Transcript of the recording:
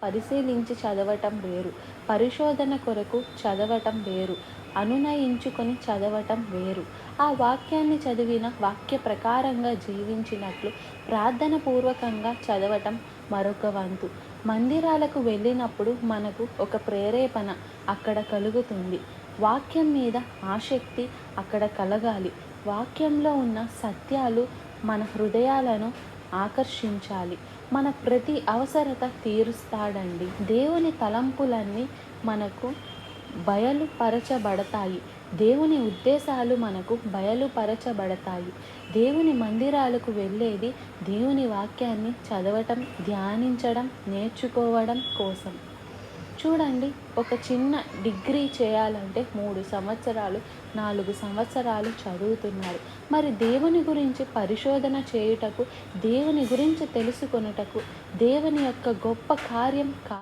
పరిశీలించి చదవటం వేరు, పరిశోధన కొరకు చదవటం వేరు, అనునయించుకొని చదవటం వేరు. ఆ వాక్యాన్ని చదివిన వాక్య ప్రకారంగా జీవించినట్లు ప్రార్థన పూర్వకంగా చదవటం మరొక వంతు. మందిరాలకు వెళ్ళినప్పుడు మనకు ఒక ప్రేరేపణ అక్కడ కలుగుతుంది. వాక్యం మీద ఆసక్తి అక్కడ కలగాలి. వాక్యంలో ఉన్న సత్యాలు మన హృదయాలను ఆకర్షించాలి. మన ప్రతి అవసరత తీరుస్తాడండి. దేవుని తలంపులన్నీ మనకు బయలుపరచబడతాయి. దేవుని ఉద్దేశాలు మనకు బయలుపరచబడతాయి. దేవుని మందిరాలకు వెళ్ళేది దేవుని వాక్యాన్ని చదవటం, ధ్యానించడం, నేర్చుకోవడం కోసం. చూడండి, ఒక చిన్న డిగ్రీ చేయాలంటే 3 సంవత్సరాలు 4 సంవత్సరాలు చదువుతున్నారు. మరి దేవుని గురించి పరిశోధన చేయుటకు, దేవుని గురించి తెలుసుకొనుటకు, దేవుని యొక్క గొప్ప కార్యం